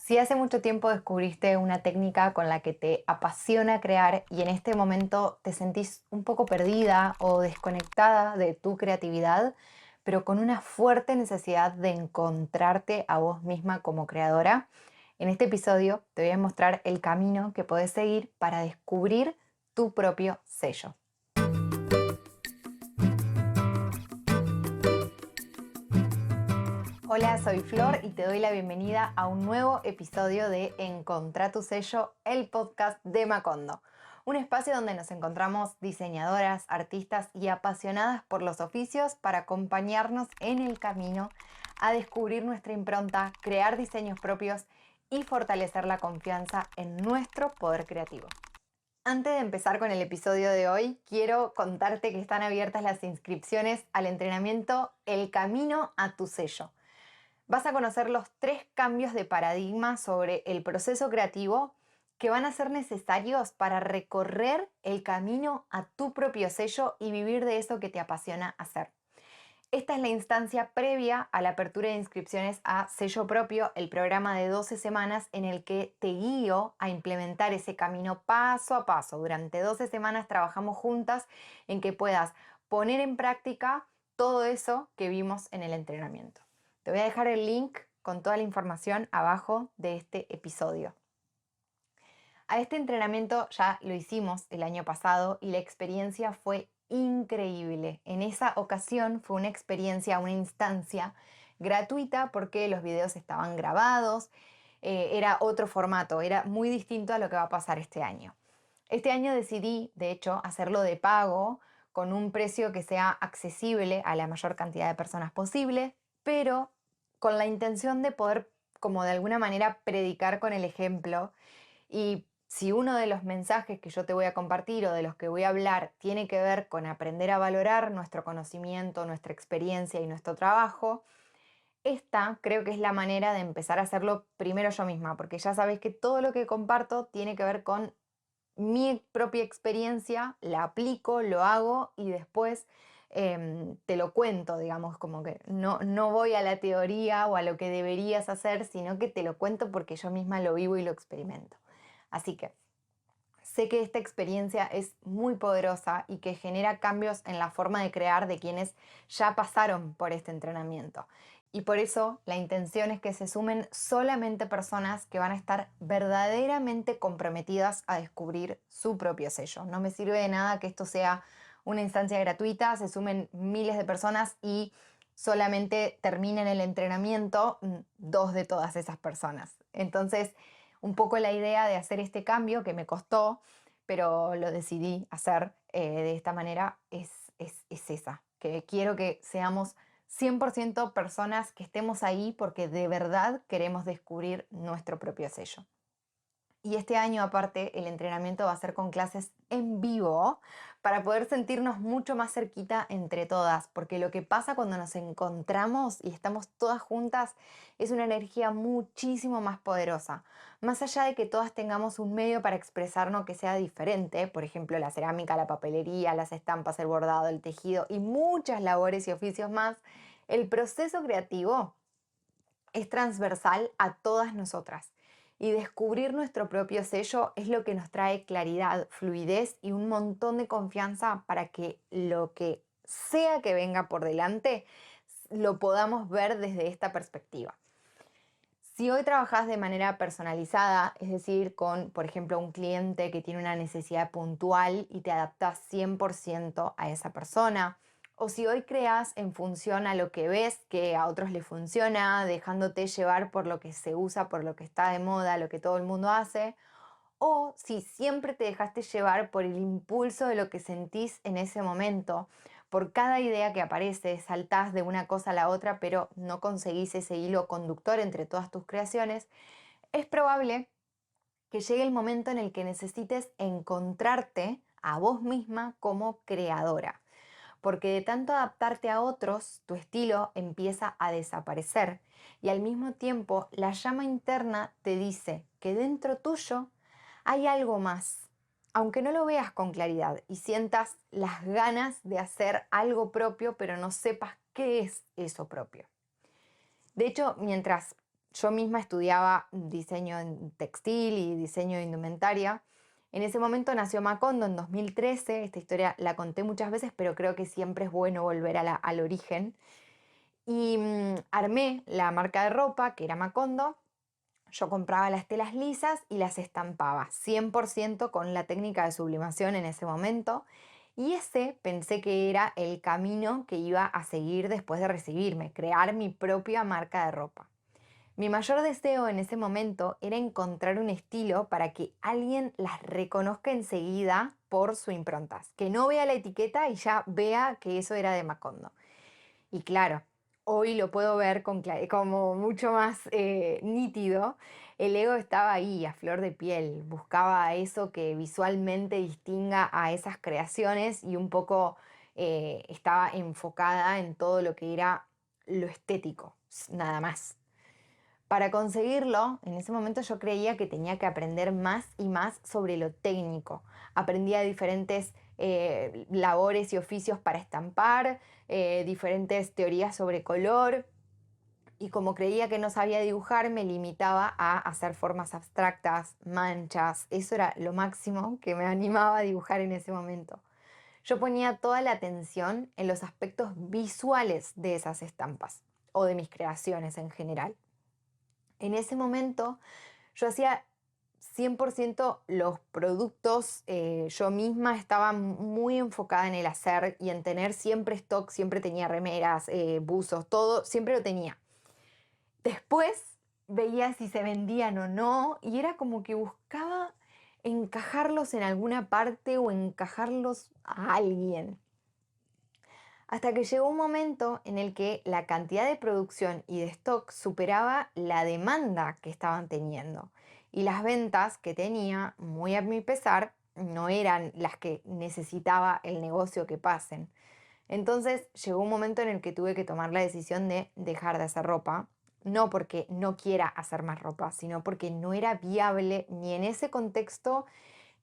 Si hace mucho tiempo descubriste una técnica con la que te apasiona crear y en este momento te sentís un poco perdida o desconectada de tu creatividad, pero con una fuerte necesidad de encontrarte a vos misma como creadora, en este episodio te voy a mostrar el camino que podés seguir para descubrir tu propio sello. Hola, soy Flor y te doy la bienvenida a un nuevo episodio de Encontrá tu sello, el podcast de Macondo. Un espacio donde nos encontramos diseñadoras, artistas y apasionadas por los oficios para acompañarnos en el camino a descubrir nuestra impronta, crear diseños propios y fortalecer la confianza en nuestro poder creativo. Antes de empezar con el episodio de hoy, quiero contarte que están abiertas las inscripciones al entrenamiento El Camino a tu Sello. Vas a conocer los 3 cambios de paradigma sobre el proceso creativo que van a ser necesarios para recorrer el camino a tu propio sello y vivir de eso que te apasiona hacer. Esta es la instancia previa a la apertura de inscripciones a Sello Propio, el programa de 12 semanas en el que te guío a implementar ese camino paso a paso. Durante 12 semanas trabajamos juntas en que puedas poner en práctica todo eso que vimos en el entrenamiento. Te voy a dejar el link con toda la información abajo de este episodio. A este entrenamiento ya lo hicimos el año pasado y la experiencia fue increíble. En esa ocasión fue una experiencia, una instancia gratuita porque los videos estaban grabados, era otro formato, era muy distinto a lo que va a pasar este año. Este año decidí, de hecho, hacerlo de pago con un precio que sea accesible a la mayor cantidad de personas posible, pero con la intención de poder, como de alguna manera, predicar con el ejemplo. Y si uno de los mensajes que yo te voy a compartir o de los que voy a hablar tiene que ver con aprender a valorar nuestro conocimiento, nuestra experiencia y nuestro trabajo, esta creo que es la manera de empezar a hacerlo primero yo misma, porque ya sabes que todo lo que comparto tiene que ver con mi propia experiencia, la aplico, lo hago y después te lo cuento, digamos, como que no voy a la teoría o a lo que deberías hacer, sino que te lo cuento porque yo misma lo vivo y lo experimento. Así que sé que esta experiencia es muy poderosa y que genera cambios en la forma de crear de quienes ya pasaron por este entrenamiento. Y por eso la intención es que se sumen solamente personas que van a estar verdaderamente comprometidas a descubrir su propio sello. No me sirve de nada que esto sea una instancia gratuita, se sumen miles de personas y solamente terminen el entrenamiento 2 de todas esas personas. Entonces, un poco la idea de hacer este cambio que me costó, pero lo decidí hacer de esta manera, es esa, que quiero que seamos 100% personas que estemos ahí porque de verdad queremos descubrir nuestro propio sello. Y este año aparte el entrenamiento va a ser con clases en vivo para poder sentirnos mucho más cerquita entre todas, porque lo que pasa cuando nos encontramos y estamos todas juntas es una energía muchísimo más poderosa. Más allá de que todas tengamos un medio para expresarnos que sea diferente, por ejemplo la cerámica, la papelería, las estampas, el bordado, el tejido y muchas labores y oficios más, el proceso creativo es transversal a todas nosotras. Y descubrir nuestro propio sello es lo que nos trae claridad, fluidez y un montón de confianza para que lo que sea que venga por delante lo podamos ver desde esta perspectiva. Si hoy trabajas de manera personalizada, es decir, con, por ejemplo, un cliente que tiene una necesidad puntual y te adaptas 100% a esa persona, o si hoy creas en función a lo que ves que a otros les funciona, dejándote llevar por lo que se usa, por lo que está de moda, lo que todo el mundo hace, o si siempre te dejaste llevar por el impulso de lo que sentís en ese momento, por cada idea que aparece, saltás de una cosa a la otra, pero no conseguís ese hilo conductor entre todas tus creaciones, es probable que llegue el momento en el que necesites encontrarte a vos misma como creadora. Porque de tanto adaptarte a otros, tu estilo empieza a desaparecer y al mismo tiempo la llama interna te dice que dentro tuyo hay algo más. Aunque no lo veas con claridad y sientas las ganas de hacer algo propio, pero no sepas qué es eso propio. De hecho, mientras yo misma estudiaba diseño en textil y diseño de indumentaria. En ese momento nació Macondo en 2013. Esta historia la conté muchas veces, pero creo que siempre es bueno volver al origen. Y armé la marca de ropa, que era Macondo. Yo compraba las telas lisas y las estampaba, 100% con la técnica de sublimación en ese momento. Y ese pensé que era el camino que iba a seguir después de recibirme, crear mi propia marca de ropa. Mi mayor deseo en ese momento era encontrar un estilo para que alguien las reconozca enseguida por su impronta, que no vea la etiqueta y ya vea que eso era de Macondo. Y claro, hoy lo puedo ver como mucho más nítido. El ego estaba ahí, a flor de piel. Buscaba eso que visualmente distinga a esas creaciones y un poco estaba enfocada en todo lo que era lo estético, nada más. Para conseguirlo, en ese momento yo creía que tenía que aprender más y más sobre lo técnico. Aprendía diferentes labores y oficios para estampar, diferentes teorías sobre color, y como creía que no sabía dibujar, me limitaba a hacer formas abstractas, manchas. Eso era lo máximo que me animaba a dibujar en ese momento. Yo ponía toda la atención en los aspectos visuales de esas estampas o de mis creaciones en general. En ese momento yo hacía 100% los productos, yo misma estaba muy enfocada en el hacer y en tener siempre stock, siempre tenía remeras, buzos, todo, siempre lo tenía. Después veía si se vendían o no y era como que buscaba encajarlos en alguna parte o encajarlos a alguien. Hasta que llegó un momento en el que la cantidad de producción y de stock superaba la demanda que estaban teniendo. Y las ventas que tenía, muy a mi pesar, no eran las que necesitaba el negocio que pasen. Entonces llegó un momento en el que tuve que tomar la decisión de dejar de hacer ropa. No porque no quiera hacer más ropa, sino porque no era viable ni en ese contexto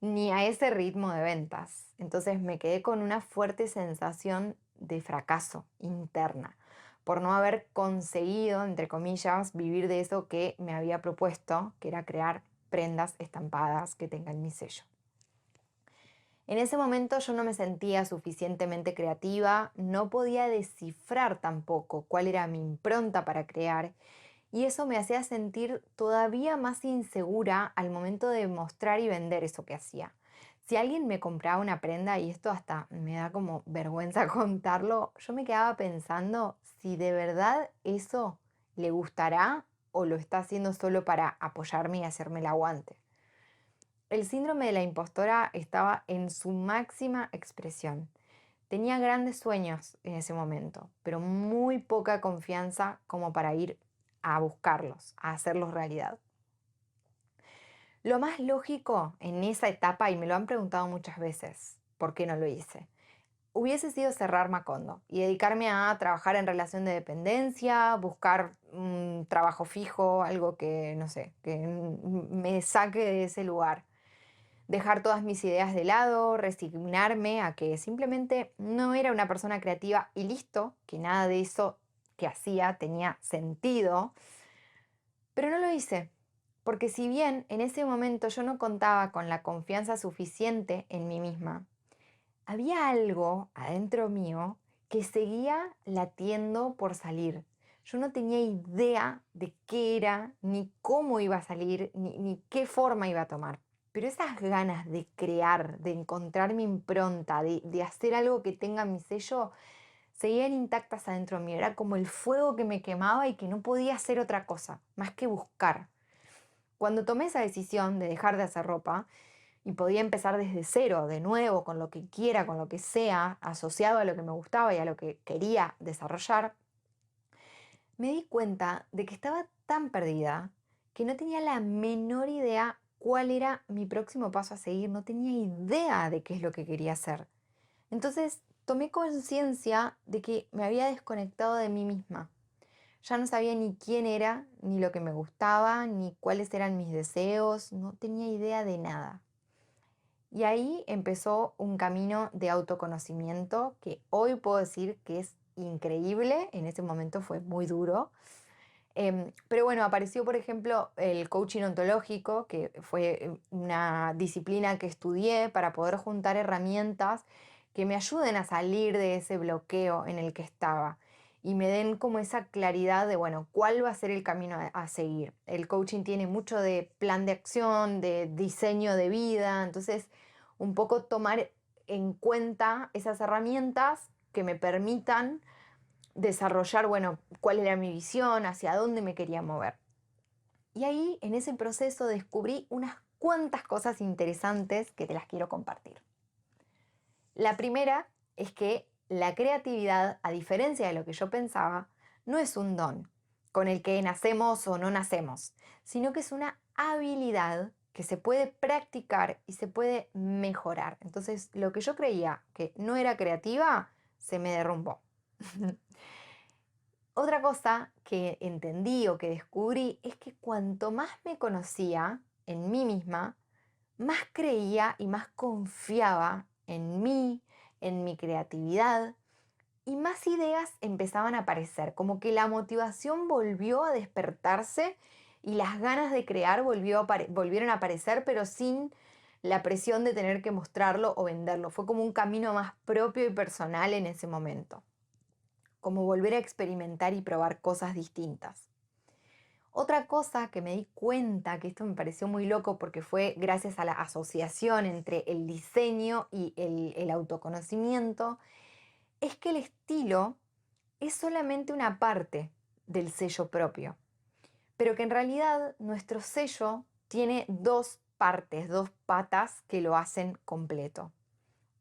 ni a ese ritmo de ventas. Entonces me quedé con una fuerte sensación de fracaso interna por no haber conseguido, entre comillas, vivir de eso que me había propuesto, que era crear prendas estampadas que tengan mi sello. En ese momento yo no me sentía suficientemente creativa, no podía descifrar tampoco cuál era mi impronta para crear y eso me hacía sentir todavía más insegura al momento de mostrar y vender eso que hacía. Si alguien me compraba una prenda, y esto hasta me da como vergüenza contarlo, yo me quedaba pensando si de verdad eso le gustará o lo está haciendo solo para apoyarme y hacerme el aguante. El síndrome de la impostora estaba en su máxima expresión. Tenía grandes sueños en ese momento, pero muy poca confianza como para ir a buscarlos, a hacerlos realidad. Lo más lógico en esa etapa, y me lo han preguntado muchas veces, ¿por qué no lo hice? Hubiese sido cerrar Macondo y dedicarme a trabajar en relación de dependencia, buscar un trabajo fijo, algo que, no sé, que me saque de ese lugar. Dejar todas mis ideas de lado, resignarme a que simplemente no era una persona creativa y listo, que nada de eso que hacía tenía sentido, pero no lo hice, porque si bien en ese momento yo no contaba con la confianza suficiente en mí misma, había algo adentro mío que seguía latiendo por salir. Yo no tenía idea de qué era, ni cómo iba a salir, ni qué forma iba a tomar. Pero esas ganas de crear, de encontrar mi impronta, de hacer algo que tenga mi sello, seguían intactas adentro mío. Era como el fuego que me quemaba y que no podía hacer otra cosa, más que buscar. Cuando tomé esa decisión de dejar de hacer ropa, y podía empezar desde cero, de nuevo, con lo que quiera, con lo que sea, asociado a lo que me gustaba y a lo que quería desarrollar, me di cuenta de que estaba tan perdida que no tenía la menor idea cuál era mi próximo paso a seguir, no tenía idea de qué es lo que quería hacer. Entonces tomé conciencia de que me había desconectado de mí misma. Ya no sabía ni quién era, ni lo que me gustaba, ni cuáles eran mis deseos, no tenía idea de nada. Y ahí empezó un camino de autoconocimiento que hoy puedo decir que es increíble, en ese momento fue muy duro, Pero bueno, apareció, por ejemplo, el coaching ontológico, que fue una disciplina que estudié para poder juntar herramientas que me ayuden a salir de ese bloqueo en el que estaba y me den como esa claridad de, bueno, cuál va a ser el camino a seguir. El coaching tiene mucho de plan de acción, de diseño de vida, entonces un poco tomar en cuenta esas herramientas que me permitan desarrollar, bueno, cuál era mi visión, hacia dónde me quería mover. Y ahí, en ese proceso, descubrí unas cuantas cosas interesantes que te las quiero compartir. La primera es que la creatividad, a diferencia de lo que yo pensaba, no es un don con el que nacemos o no nacemos, sino que es una habilidad que se puede practicar y se puede mejorar. Entonces, lo que yo creía que no era creativa, se me derrumbó. Otra cosa que entendí o que descubrí es que cuanto más me conocía en mí misma, más creía y más confiaba en mí, en mi creatividad, y más ideas empezaban a aparecer, como que la motivación volvió a despertarse y las ganas de crear volvieron a aparecer, pero sin la presión de tener que mostrarlo o venderlo. Fue como un camino más propio y personal en ese momento, como volver a experimentar y probar cosas distintas. Otra cosa que me di cuenta, que esto me pareció muy loco porque fue gracias a la asociación entre el diseño y el autoconocimiento, es que el estilo es solamente una parte del sello propio, pero que en realidad nuestro sello tiene dos partes, dos patas que lo hacen completo.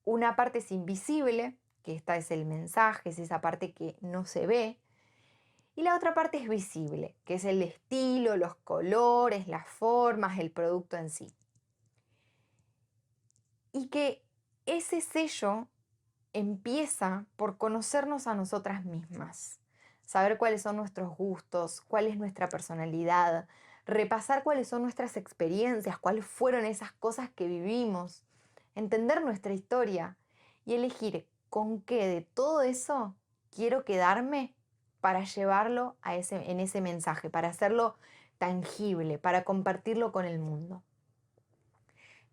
Una parte es invisible, que esta es el mensaje, es esa parte que no se ve, y la otra parte es visible, que es el estilo, los colores, las formas, el producto en sí. Y que ese sello empieza por conocernos a nosotras mismas, saber cuáles son nuestros gustos, cuál es nuestra personalidad, repasar cuáles son nuestras experiencias, cuáles fueron esas cosas que vivimos, entender nuestra historia y elegir con qué de todo eso quiero quedarme para llevarlo en ese mensaje, para hacerlo tangible, para compartirlo con el mundo.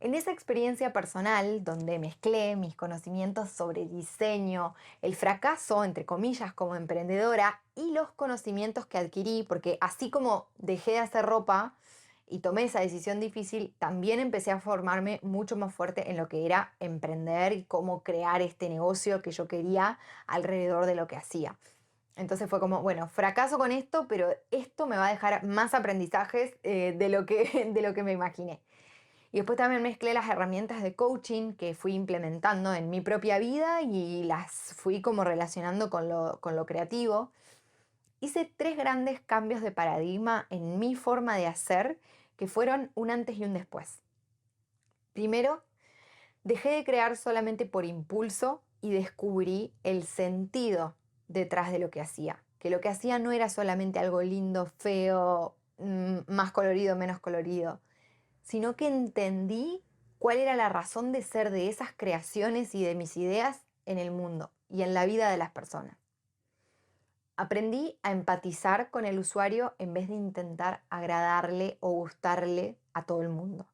En esa experiencia personal, donde mezclé mis conocimientos sobre diseño, el fracaso, entre comillas, como emprendedora, y los conocimientos que adquirí, porque así como dejé de hacer ropa y tomé esa decisión difícil, también empecé a formarme mucho más fuerte en lo que era emprender y cómo crear este negocio que yo quería alrededor de lo que hacía. Entonces fue como, bueno, fracaso con esto, pero esto me va a dejar más aprendizajes de lo que me imaginé. Y después también mezclé las herramientas de coaching que fui implementando en mi propia vida y las fui como relacionando con lo creativo. Hice tres grandes cambios de paradigma en mi forma de hacer que fueron un antes y un después. Primero, dejé de crear solamente por impulso y descubrí el sentido detrás de lo que hacía. Que lo que hacía no era solamente algo lindo, feo, más colorido, menos colorido, sino que entendí cuál era la razón de ser de esas creaciones y de mis ideas en el mundo y en la vida de las personas. Aprendí a empatizar con el usuario en vez de intentar agradarle o gustarle a todo el mundo.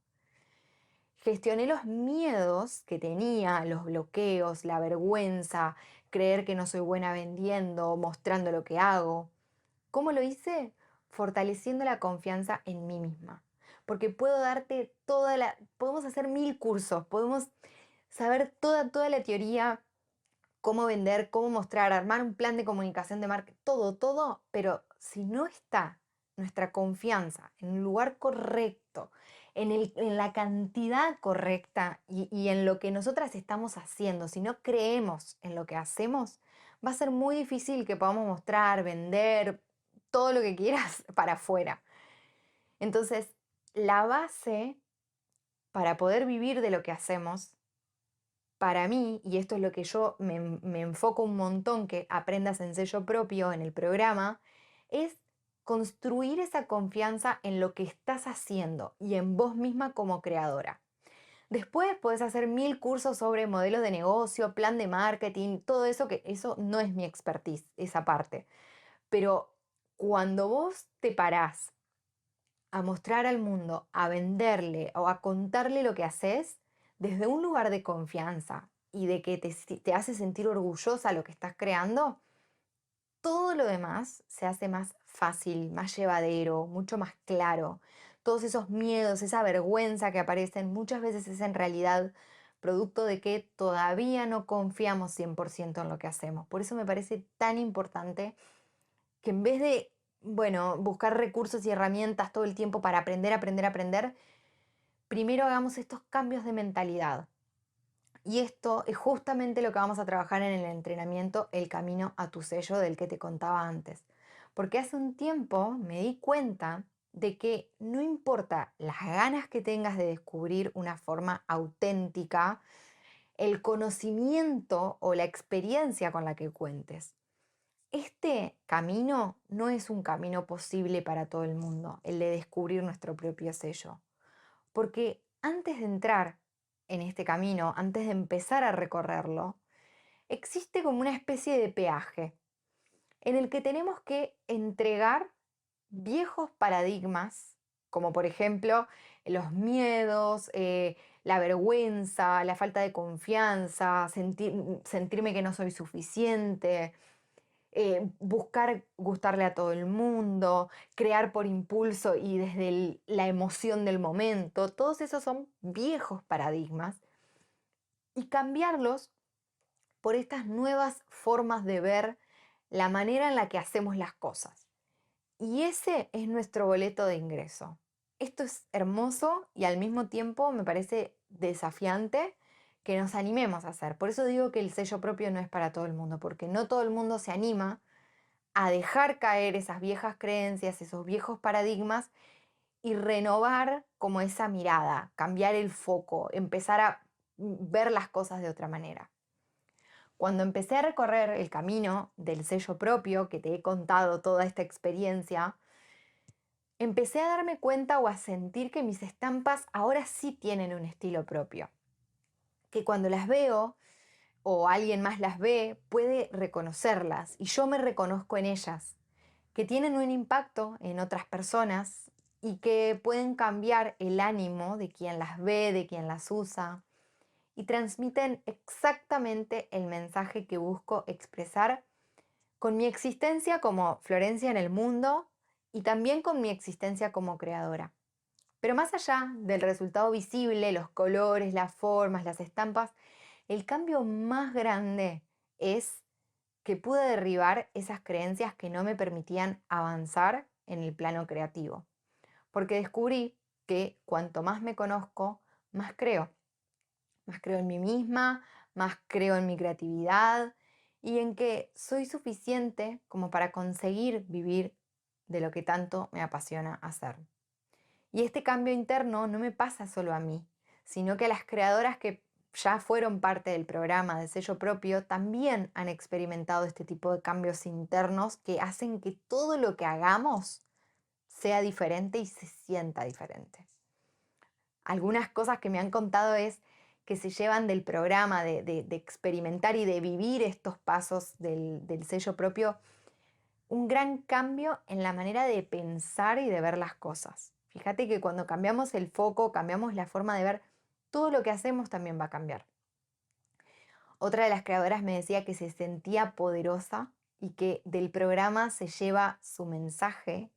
Gestioné los miedos que tenía, los bloqueos, la vergüenza, creer que no soy buena vendiendo, mostrando lo que hago. ¿Cómo lo hice? Fortaleciendo la confianza en mí misma. Porque puedo darte podemos hacer 1000 cursos, podemos saber toda la teoría, cómo vender, cómo mostrar, armar un plan de comunicación de marca, todo, pero si no está nuestra confianza en el lugar correcto, en la cantidad correcta y en lo que nosotras estamos haciendo, si no creemos en lo que hacemos, va a ser muy difícil que podamos mostrar, vender, todo lo que quieras para afuera. Entonces, la base para poder vivir de lo que hacemos, para mí, y esto es lo que yo me enfoco un montón que aprendas en sello propio en el programa, es construir esa confianza en lo que estás haciendo y en vos misma como creadora. Después puedes hacer 1000 cursos sobre modelos de negocio, plan de marketing, todo eso, que eso no es mi expertise, esa parte. Pero cuando vos te parás a mostrar al mundo, a venderle o a contarle lo que haces desde un lugar de confianza y de que te hace sentir orgullosa lo que estás creando, todo lo demás se hace más fácil, más llevadero, mucho más claro. Todos esos miedos, esa vergüenza que aparecen, muchas veces es en realidad producto de que todavía no confiamos 100% en lo que hacemos. Por eso me parece tan importante que en vez de, bueno, buscar recursos y herramientas todo el tiempo para aprender, aprender, aprender, primero hagamos estos cambios de mentalidad. Y esto es justamente lo que vamos a trabajar en el entrenamiento El Camino a tu Sello del que te contaba antes. Porque hace un tiempo me di cuenta de que no importa las ganas que tengas de descubrir una forma auténtica, el conocimiento o la experiencia con la que cuentes. Este camino no es un camino posible para todo el mundo, el de descubrir nuestro propio sello. Porque antes de entrar en este camino, antes de empezar a recorrerlo, existe como una especie de peaje en el que tenemos que entregar viejos paradigmas, como por ejemplo los miedos, la vergüenza, la falta de confianza, sentirme que no soy suficiente, buscar gustarle a todo el mundo, crear por impulso y desde la emoción del momento. Todos esos son viejos paradigmas y cambiarlos por estas nuevas formas de ver la manera en la que hacemos las cosas. Y ese es nuestro boleto de ingreso. Esto es hermoso y al mismo tiempo me parece desafiante que nos animemos a hacer. Por eso digo que el sello propio no es para todo el mundo, porque no todo el mundo se anima a dejar caer esas viejas creencias, esos viejos paradigmas y renovar como esa mirada, cambiar el foco, empezar a ver las cosas de otra manera. Cuando empecé a recorrer el camino del sello propio, que te he contado toda esta experiencia, empecé a darme cuenta o a sentir que mis estampas ahora sí tienen un estilo propio. Que cuando las veo o alguien más las ve, puede reconocerlas y yo me reconozco en ellas, que tienen un impacto en otras personas y que pueden cambiar el ánimo de quien las ve, de quien las usa y transmiten exactamente el mensaje que busco expresar con mi existencia como Florencia en el mundo y también con mi existencia como creadora. Pero más allá del resultado visible, los colores, las formas, las estampas, el cambio más grande es que pude derribar esas creencias que no me permitían avanzar en el plano creativo. Porque descubrí que cuanto más me conozco, más creo. Más creo en mí misma, más creo en mi creatividad y en que soy suficiente como para conseguir vivir de lo que tanto me apasiona hacer. Y este cambio interno no me pasa solo a mí, sino que a las creadoras que ya fueron parte del programa de sello propio también han experimentado este tipo de cambios internos que hacen que todo lo que hagamos sea diferente y se sienta diferente. Algunas cosas que me han contado es que se llevan del programa de experimentar y de vivir estos pasos del sello propio un gran cambio en la manera de pensar y de ver las cosas. Fíjate que cuando cambiamos el foco, cambiamos la forma de ver, todo lo que hacemos también va a cambiar. Otra de las creadoras me decía que se sentía poderosa y que del programa se lleva su mensaje.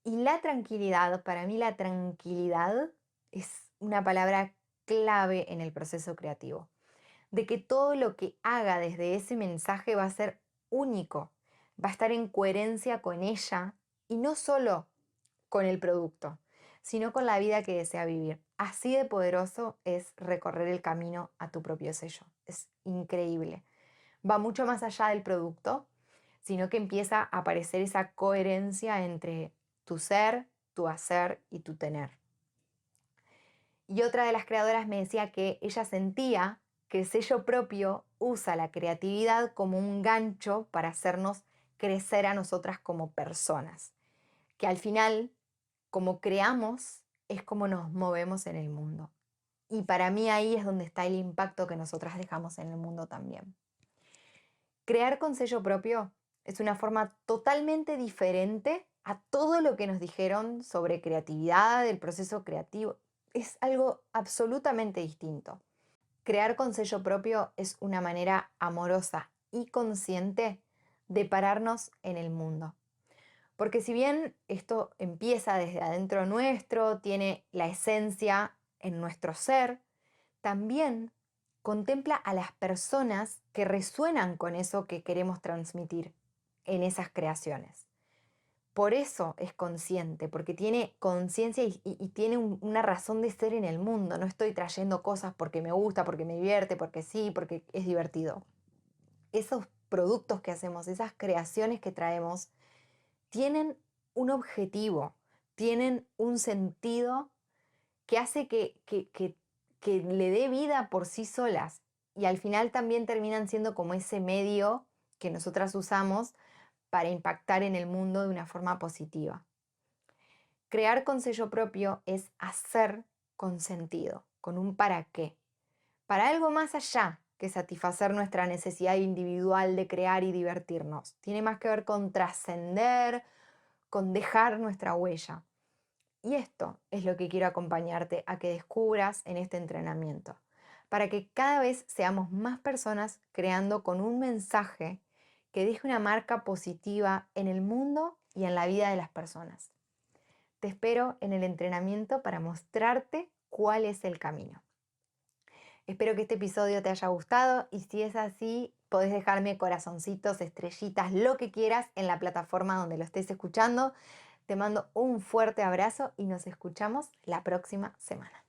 Y la tranquilidad, para mí la tranquilidad es una palabra clave en el proceso creativo. De que todo lo que haga desde ese mensaje va a ser único, va a estar en coherencia con ella y no solo con el producto, sino con la vida que desea vivir. Así de poderoso es recorrer el camino a tu propio sello. Es increíble. Va mucho más allá del producto, sino que empieza a aparecer esa coherencia entre tu ser, tu hacer y tu tener. Y otra de las creadoras me decía que ella sentía que el sello propio usa la creatividad como un gancho para hacernos crecer a nosotras como personas. Que al final, como creamos, es como nos movemos en el mundo. Y para mí ahí es donde está el impacto que nosotras dejamos en el mundo también. Crear con sello propio Es una forma totalmente diferente a todo lo que nos dijeron sobre creatividad, el proceso creativo. Es algo absolutamente distinto. Crear con sello propio es una manera amorosa y consciente de pararnos en el mundo. Porque si bien esto empieza desde adentro nuestro, tiene la esencia en nuestro ser, también contempla a las personas que resuenan con eso que queremos transmitir en esas creaciones. Por eso es consciente, porque tiene conciencia y tiene una razón de ser en el mundo. No estoy trayendo cosas porque me gusta, porque me divierte, porque sí, porque es divertido. Esos productos que hacemos, esas creaciones que traemos, tienen un objetivo, tienen un sentido que hace que le dé vida por sí solas. Y al final también terminan siendo como ese medio que nosotras usamos para impactar en el mundo de una forma positiva. Crear con sello propio es hacer con sentido, con un para qué, para algo más allá que satisfacer nuestra necesidad individual de crear y divertirnos. Tiene más que ver con trascender, con dejar nuestra huella. Y esto es lo que quiero acompañarte a que descubras en este entrenamiento, para que cada vez seamos más personas creando con un mensaje que deje una marca positiva en el mundo y en la vida de las personas. Te espero en el entrenamiento para mostrarte cuál es el camino. Espero que este episodio te haya gustado y si es así, podés dejarme corazoncitos, estrellitas, lo que quieras en la plataforma donde lo estés escuchando. Te mando un fuerte abrazo y nos escuchamos la próxima semana.